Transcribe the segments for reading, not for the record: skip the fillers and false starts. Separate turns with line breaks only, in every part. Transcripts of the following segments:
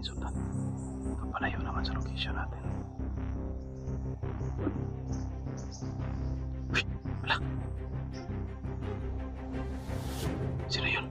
natin sundan. Ito palayo naman sa location natin. Uy, wala. Sino yun?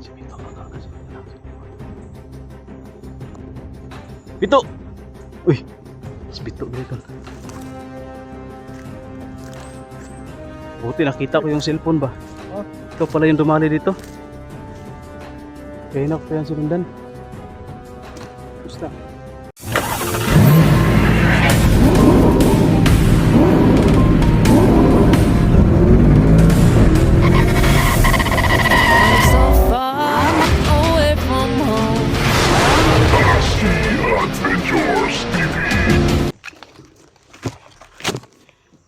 Si Pito ka kasi. Pito! Uy! Si Pito dito. Buti nakita ko yung cellphone ba? Oh, ito pala yung dumali dito. Kaya na ko yan sinundan. Gusto.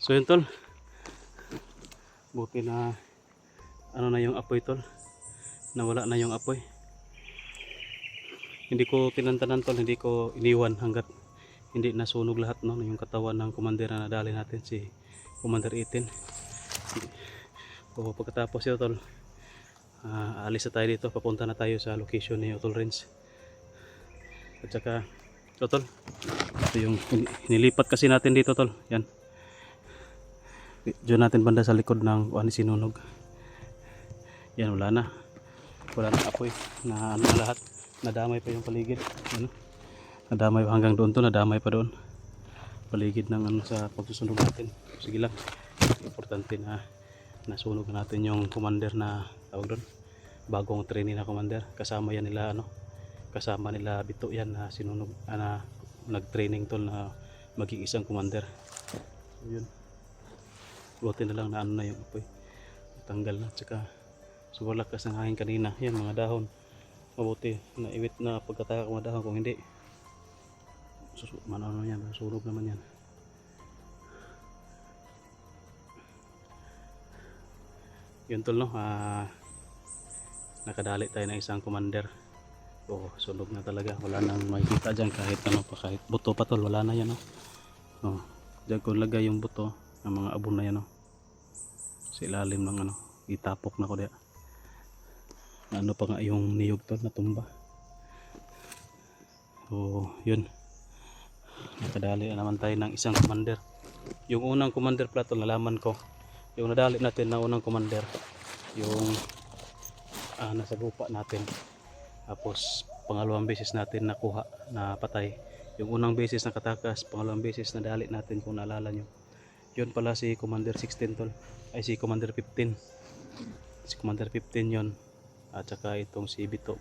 So yun tol, buti na ano na yung apoy tol, nawala na yung apoy. Hindi ko tinantanan tol, hindi ko iniwan hanggat hindi nasunog lahat no, yung katawan ng commander na nadali natin, si Commander 18. So pagkatapos yun tol, alis na tayo dito, papunta na tayo sa location ni Utol Renz. At saka ito tol, ito yung nilipat kasi natin dito tol, yan. Diyan natin banda sa likod ng sinunog. Yan, wala na apoy na ano na lahat, nadamay pa yung paligid, ano? Nadamay hanggang doon to, nadamay pa doon paligid ng ano sa pagsusunog natin. Sige lang, importante na nasunog natin yung commander na tawag doon, bagong trainee na commander. Kasama yan nila ano, kasama nila Bito yan na sinunog, na nag-training tol na maging isang commander. So, yun, buti na lang na ano na yung apoy, tanggal na. Tsaka sobrang lakas ng hangin kanina, yan mga dahon, mabuti na iwit na pagkataka ng mga dahon, kung hindi ano yan, sunog naman yan. Yun tol no, nakadali tayo ng isang commander. Sunog na talaga, wala nang makikita dyan kahit ano pa, kahit buto pa tol, wala na yan no. Dyan ko lagay yung buto ng mga abon na yan no, sa ilalim ng ano, itapok na ko diya. Ano pa nga yung niyog tol na tumba. So yun, nakadali na naman tayo ng isang commander. Yung unang commander pala tol, nalaman ko yung nadali natin na unang commander, yung nasa lupa natin. Tapos pangalawang beses natin nakuha na patay. Yung unang beses nakatakas, pangalawang beses nadali natin, kung naalala nyo. Yun pala si Commander 16 tol, ay si Commander 15. Si Commander 15 yun, at saka itong si Bito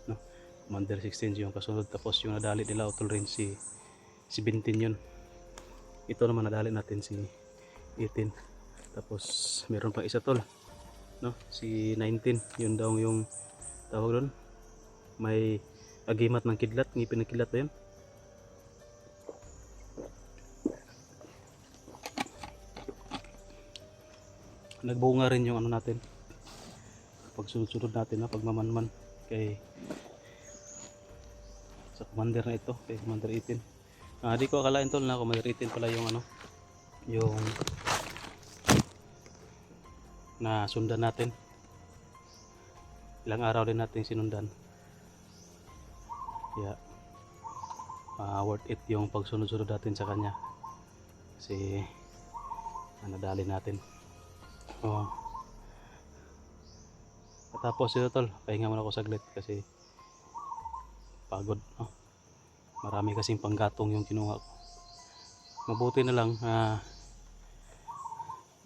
no? Commander 16 yung kasunod. Tapos yung nadali nila Utol Renz si 17 yun. Ito naman nadali natin si 18. Tapos meron pa isa tol no, si 19. Yun daw yung tawag doon, may agimat ng kidlat, ngipin ng kidlat ba yun? Nagbunga rin yung ano natin, pagsunod-sunod natin na pagmamanman kay sa commander na ito, kay Commander 18. Di ko akalain tol na Commander 18 pala yung ano, yung na sundan natin. Ilang araw din natin sinundan. Kaya worth it yung pagsunod-sunod natin sa kanya, kasi nadali natin. Tapos ito tol, pahinga muna ako saglit kasi pagod no? Marami kasing panggatong yung kinuha ko. Mabuti na lang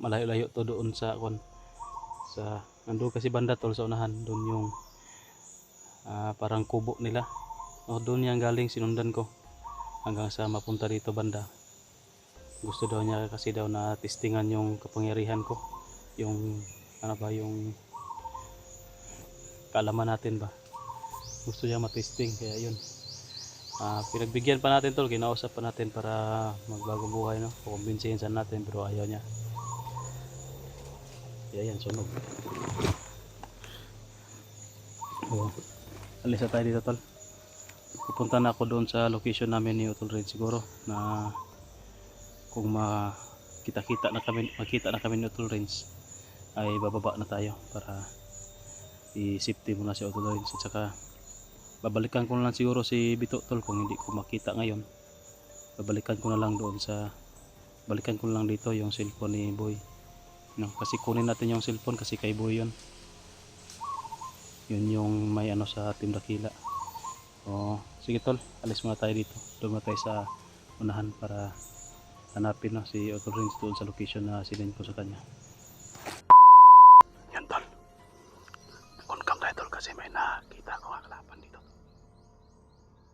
malayo-layo to doon sa nandun kasi banda tol sa unahan, doon yung parang kubo nila. Doon yan galing, sinundan ko hanggang sa mapunta dito banda. Gusto daw niya kasi daw na testingan yung kapangyarihan ko, yung ano ba, yung kaalaman natin ba, gusto niya matesting. Kaya yun, pinagbigyan pa natin tol, kinausap pa natin para magbagong buhay no, kukumbinsihin sa natin, pero ayaw niya. Kaya yan, sunog. Alis na tayo dito tol, pupunta na ako doon sa location namin ni Utol Renz. Siguro na kung makita na kami ni Utol Renz ay bababa na tayo para i-safety muna si Auto Lawrence. At saka babalikan ko na lang siguro si Bito tol kung hindi ko makita ngayon. Babalikan ko na lang doon sa balikan ko na lang dito yung cellphone ni Boy. No, kasi kunin natin yung cellphone kasi kay Boy yun. Yun yung may ano sa Team Dakila. So, sige tol, alis muna tayo dito. Doon muna tayo sa unahan para hanapin no, si Auto Lawrence doon sa location na sinend ko sa kanya. Yan tol. Confirm tayo tol kasi may nakita ko ang kalaban dito.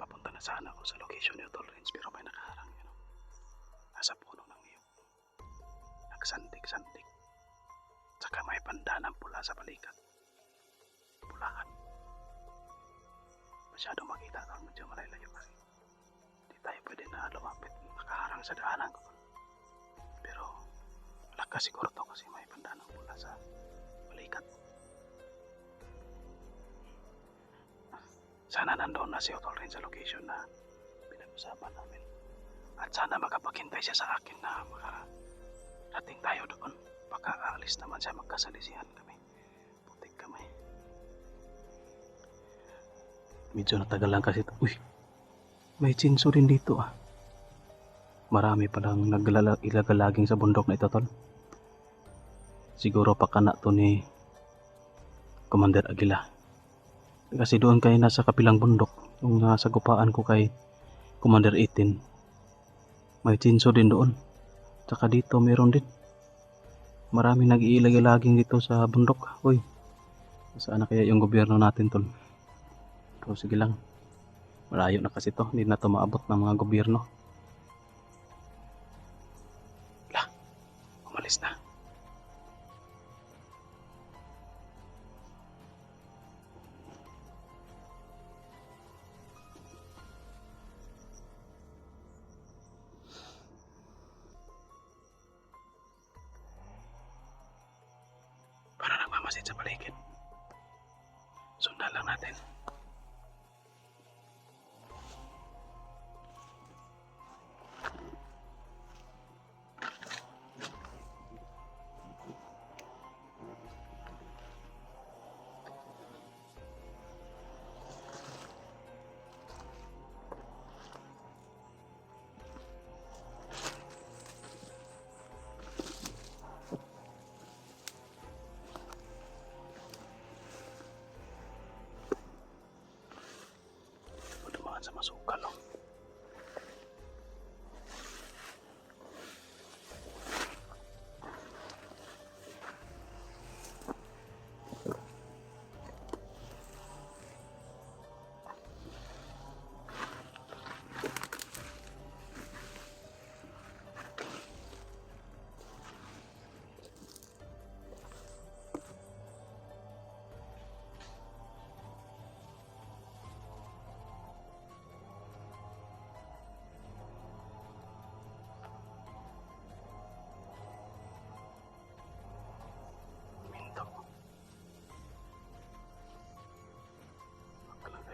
Papunta na sana ako sa location ni Auto Lawrence pero may nakaharang yun. Nasa puno ng niyog. Nagsandik-sandik. Saka may pandanang pula sa balikat. Pulahan. Masyado makita tol, medyo malayo kasi. Hindi tayo pwede na lumapit. Nakaharang sa daanan ko. Pero lakas siguro to kasi may pandanang pula sa balikat. Sana nandoon na si Auto Lawrence sa location na pinag-usapan namin. At sana makapaghintay siya sa akin na makarating tayo doon. Baka aalis naman siya, magkasalisihan kami. Putik kami. Medyo natagal lang kasi ito. Uy, may chinso rin dito ah. Marami palang ilagalaging sa bundok na ito tol. Siguro pakana to ni Commander Aguila. Kasi doon kayo nasa kapilang bundok. Yung nasa gupaan ko kay Commander 18. May chinso din doon. Tsaka dito meron din. Marami nag-iilag-ilaging dito sa bundok. Uy, saan na kaya yung gobyerno natin tol? Pero sige lang. Malayo na kasi to. Hindi na to maabot ng mga gobyerno. Lah, umalis na. Para nagmamasid sa paligid. Sundan lang natin. Sa masukal oh.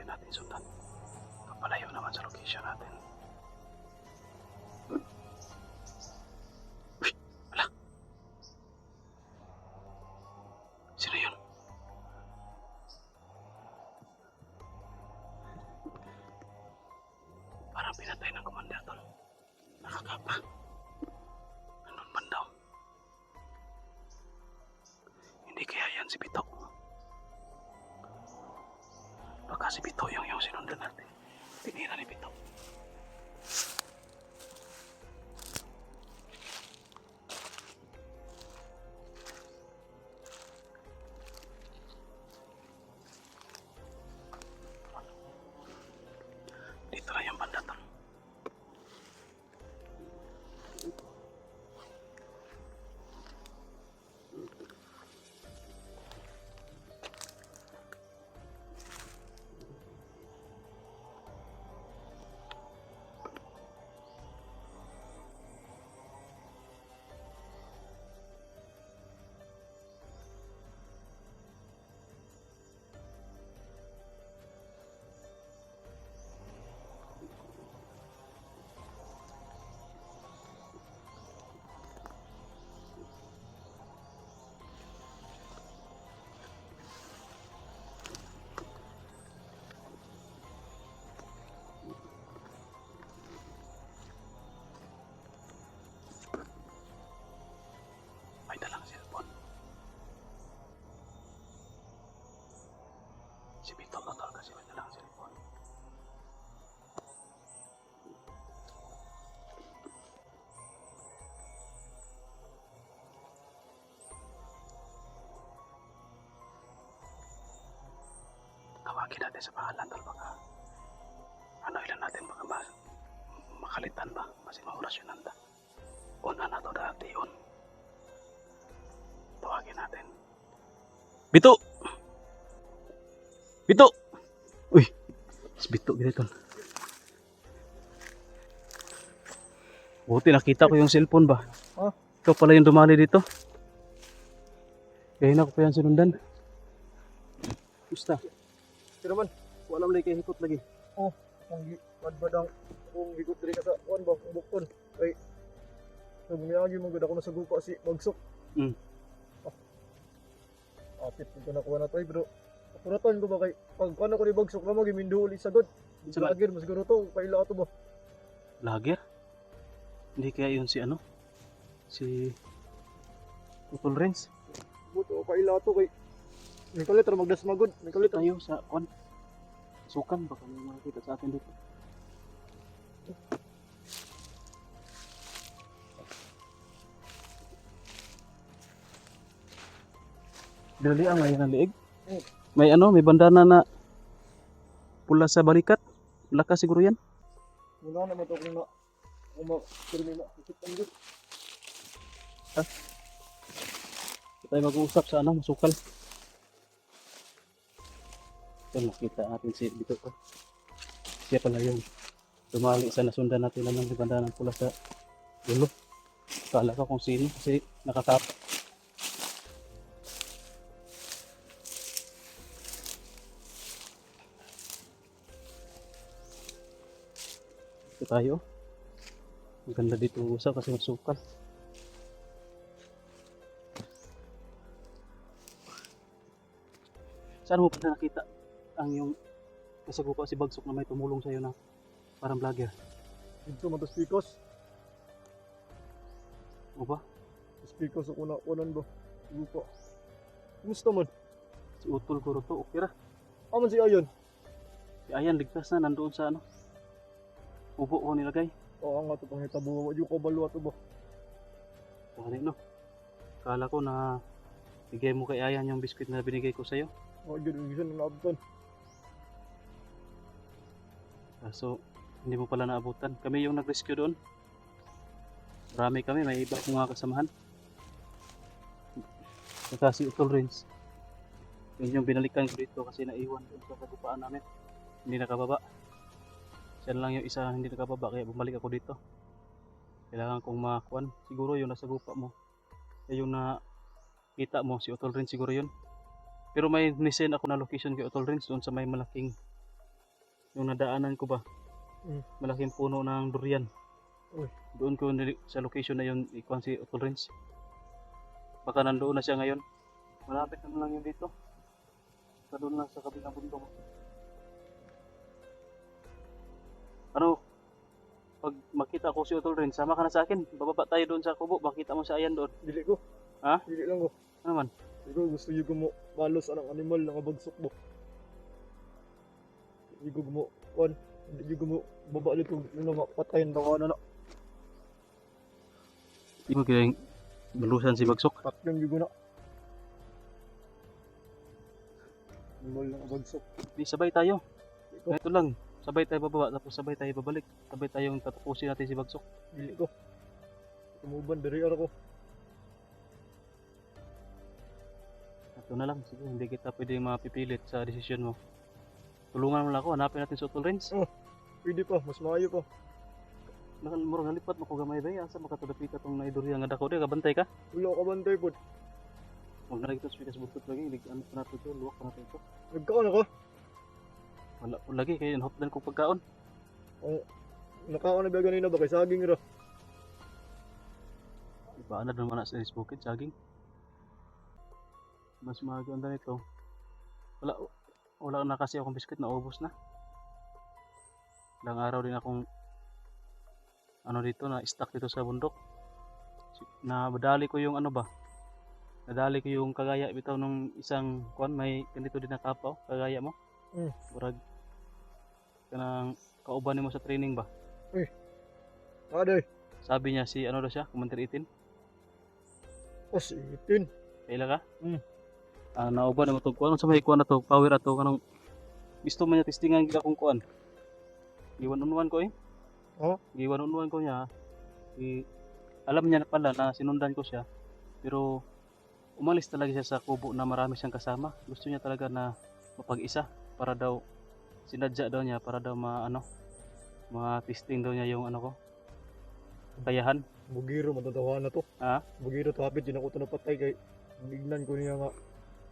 Natin sundan. Kapalayo naman sa location natin. Uy, wala. Sino yun? Parang pinatay ng commander tol. Nakakapa. Anong bandaw? Hindi kaya yan si Bito. Baka si Bito yung sinundan Si Bito total kasi may dalang cellphone. Tawagin natin sa pangalan tol baka ano ilan natin baka makalitan ba kasi maorasyon nanda. Una na to dati on. Tawagin natin. Bito! Bito! Uy! Si Bito ganito. Buti nakita ko yung cellphone ba?
Oh.
Ikaw pala yung dumali dito. Kaya na ko pa yan sinundan. Gusta?
Pero man,
Wala mo kay hikot lagi.
kung madbadang kung higot diri ka sa kuan ba, kung bukton. Ay, nagmiyagi mo gud ako nasagupa si Bagsok.
Mm.
Apit ko na kuha na tayo, bro. Apuratan ko ba kay pag ano ko ni Bagsok na magiminduhol isagod.
Sa ba-
Lagir, mas siguro to, paila to ba?
Lager? Hindi kaya yun si ano? Si Utol Renz?
Buto, paila to kay may kalit ra magdas magod, may kalit ra.
Tayo sa kon. Sukan baka may makita sa atin dito. Dali ang ngayon ang liig.
Mm.
May ano, may bandana na pula sa balikat. Lakas siguro yan.
Muna naman to kung ma-termina. Isipan gud.
Tayo mag-uusap sa ano, masukal. Ito nakita natin si dito ko. Siya pala yung dumali sa nasundan natin na ng bandana pula sa dulo. Kala ko kung sino kasi nakatap. Ito tayo. Ang ganda dito usap kasi masukal. Saan mo pa nakita ang yung kasagupa si Bagsok na may tumulong sa'yo na parang vlogger?
Dito man to speakers.
O ba?
Speakers ako na kunan ba. Lupa. Kumusta man?
Si Utol Guro to, okay ra.
Aman si Ayon.
Si Ayan ligtas na nandoon sa ano. Ubo ko nilagay.
Oo nga to pangitabo. Yung kabalo to ba?
Kuhanin no. Kala ko na bigay mo kay Ayan yung biskuit na binigay ko sa'yo.
Oh, gud yung gisan na abtan.
Kaso hindi mo pala naabutan. Kami yung nag-rescue doon. Marami kami, may iba akong mga kasamahan. Saka si Utol Renz. Yun yung binalikan ko dito kasi naiwan doon sa kagupaan namin. Hindi nakababa. Siya lang yung isa hindi nakababa kaya bumalik ako dito. Kailangan kong makuan. Siguro yung nasa gupa mo. Yung nakita mo si Utol Renz siguro yun. Pero may nisend ako na location kay Utol Renz doon sa may malaking yung nadaanan ko ba. Malaking puno ng durian.
Uy.
Doon ko sa location na yun ikuan si Utol Renz. Baka nandoon na siya ngayon. Malapit naman lang yun dito. Sa doon lang sa kabilang bundok. Ano? Pag makita ko si Utol Renz, sama ka na sa akin. Bababa tayo doon sa kubo. Makita mo si Ayan doon.
Dili ko.
Ha?
Dili lang ko.
Ano man?
Ikaw gusto yung mo malos anang animal na Bagsok mo. Ikaw mo kuan. Ikaw mo babalik kung ano mapatayin daw ano.
Hindi mo kaya balusan si Bagsok.
Tatlong yugo na. Animal na Bagsok.
Di sabay tayo.
Ikaw.
Ito lang. Sabay tayo bababa tapos sabay tayo babalik. Sabay tayong tatapusin natin si Bagsok.
Dili ko. Tumuban dari ara ko.
Ito na lang. Sige, hindi kita pwedeng mapipilit sa desisyon mo. Tulungan mo lang ako. Hanapin natin si Utol Renz.
Pwede pa, mas maayo pa.
Murang nalipat mo ko gamay ba? Asa makatudapit ka itong naiduri ang dako. Di, kabantay ka.
Wala ka bantay po.
Huwag na rin ito speakers butut lagi. Ano pa natin ito? Luwak pa natin ito.
Nagkaon ako.
Wala po lagi. Kaya hotdan ko pagkaon.
Nakaon na ba ganina ba kay saging ra.
Ibaan na naman na sa bukid, saging. Mas maganda nito. Wala na kasi akong biscuit na ubos na. Ilang araw din akong ano dito na stuck dito sa bundok. Nadali ko yung ano ba? Nadali ko yung kagaya bitaw nung isang kuan may ganito din na kapaw, kagaya mo. Murag kanang kauban nimo sa training ba?
Aday.
Sabi niya si ano daw siya, Commander 18.
Os, itin.
Kaila ka?
Mm.
Nauban mo to kuan sa may kuan na to, power ato kanang gusto man niya testingan gid akong kuan. Giwan-unwan ko eh.
Oh?
Giwan-unwan ko niya. Alam niya na pala na sinundan ko siya. Pero umalis talaga siya sa kubo na marami siyang kasama. Gusto niya talaga na mapag-isa para daw sinadya daw niya para daw ma-testing daw niya yung ano ko. Kakayahan.
Bugiro, matatawa na to.
Ha?
Bugiro, tapit, din ako ito napatay kay gignan ko niya nga.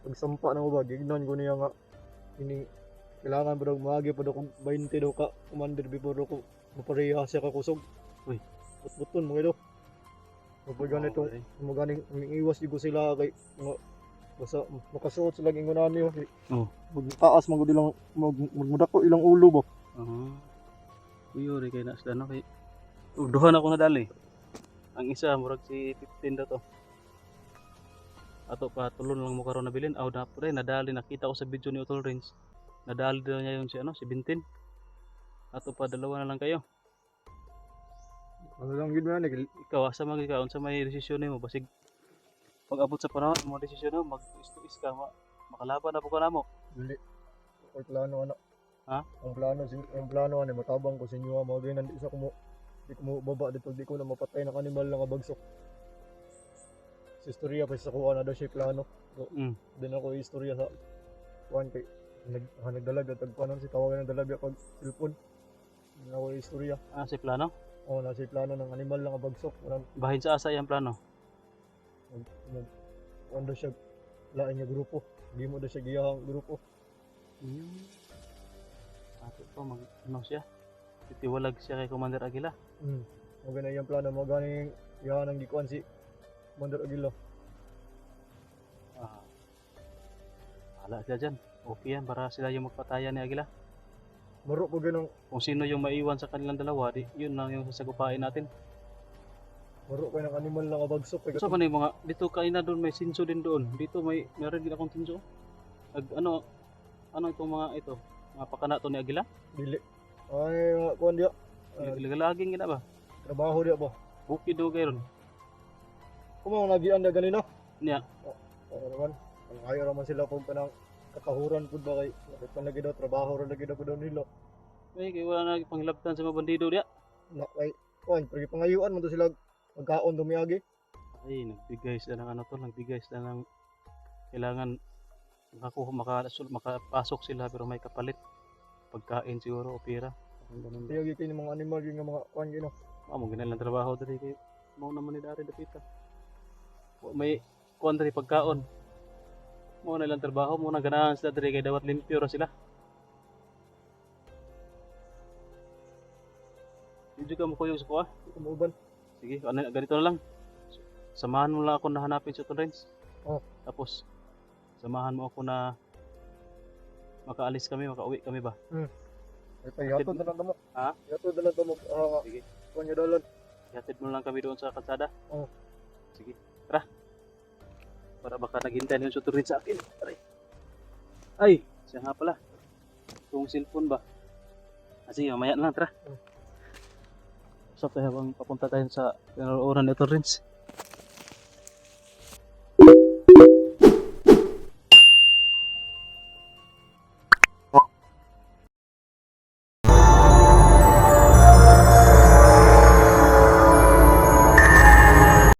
Pagsampa na ko ba, gignan ko niya nga. Ini, kailangan pa daw maagi pa daw kung 20 daw ka, commander before daw ko mapareha siya ka kusog.
Uy.
Putputon mga ito. Kapag ganito,
Okay.
maganing iwas ko sila kay nga basta makasuot sila ng ingunan niyo.
Oh.
Magtaas magud ilang magmudako ilang ulo ba.
Uyo rin kay nasda no kay duha na ako nadali. Ang isa murag si 15 daw to. Ato pa tulon lang mo karon nabilin. Aw na pre nadali nakita ko sa video ni Utol Range. Nadali daw niya yung si ano si 17. Ato pa dalawa na lang kayo.
Ano lang gid man
Ikaw asa man ka unsa may desisyon nimo basig pag abot sa panahon mo desisyon mo mag-is ka makalaban na po ka namo.
dili. Ang plano ana.
Ha?
Ang plano ani matabang ko sa inyo mga ganyan di sa ko mo di ko mo baba dito di ko na mapatay ng animal nga bagsok. Sa istorya pa sa kuha na daw siya plano. Din ako istorya sa kuan kay nagdalag at tagpanon si tawagan ng dalaga pag cellphone. Din ako istorya.
Si plano
Oh, na siya plano ng animal nga bagsok.
bahin sa asa yang plano.
Ano siya lain nga grupo. Di mo daw siya giyahang grupo.
Ato pa mag ano siya titiwalag siya kay Commander Aguila.
Mo ganay yung plano mo ganing yahan ang gikuan si Commander Aguila.
Wala siya dyan. Okay yan para sila yung magpatayan ni Aguila.
Maro po ganang
Kung sino yung maiwan sa kanilang dalawa, yun lang yung sasagupain natin.
maro kay ng animal nga bagsok kay
So man yung mga, dito kaina doon, may sinso din doon. Dito meron din akong sinso. Ano itong mga ito? Mga pakana to ni Aguila?
dili. Ay nga kuan dia.
Laging gina ba?
Trabaho dia ba.
Bukid do kayo ron.
Kumaw nagian dia ganina.
Niya,
Oo naman. Ang ayaw naman sila pag kanang katahuran pud ba kay lagi daw trabaho ra lagi daw pud nila.
kay wala na panghilabtan sa mga bandido diya.
Na kay kuan pero pangayuan man to sila magkaon dumiyagi.
Ay, nagbigay sila ng ano to, nagbigay sila ng kailangan makapasok sila pero may kapalit. Pagkain siguro o pera. Ang ganun ba?
Tiyagi kay mga animal yung mga kuan gino.
Mo ginalang trabaho diri kay mo naman ni dari dapita. May kuan diri pagkaon. Mo na lang trabaho mo na ganahan sila diri kay dawat limpyo ra sila. Di ka mo kuyog sa kuha.
Kumuban.
Sige, ganito na lang. Samahan mo lang ako na hanapin si Utol Renz.
Oh.
Tapos samahan mo ako na makaalis kami, makauwi kami ba?
Ay yato na lang mo.
Ha?
Yato na lang mo.
Sige.
Kuan niya dalan.
Ihatid mo lang kami doon sa kalsada.
Oo.
Sige, tara. Para baka naghintay yung suturin sa akin. Aray. Ay, siya nga pala. Itong cellphone ba? Sige, mamaya na lang, tara. So, habang papunta tayo sa pinaroonan ni Utol Renz.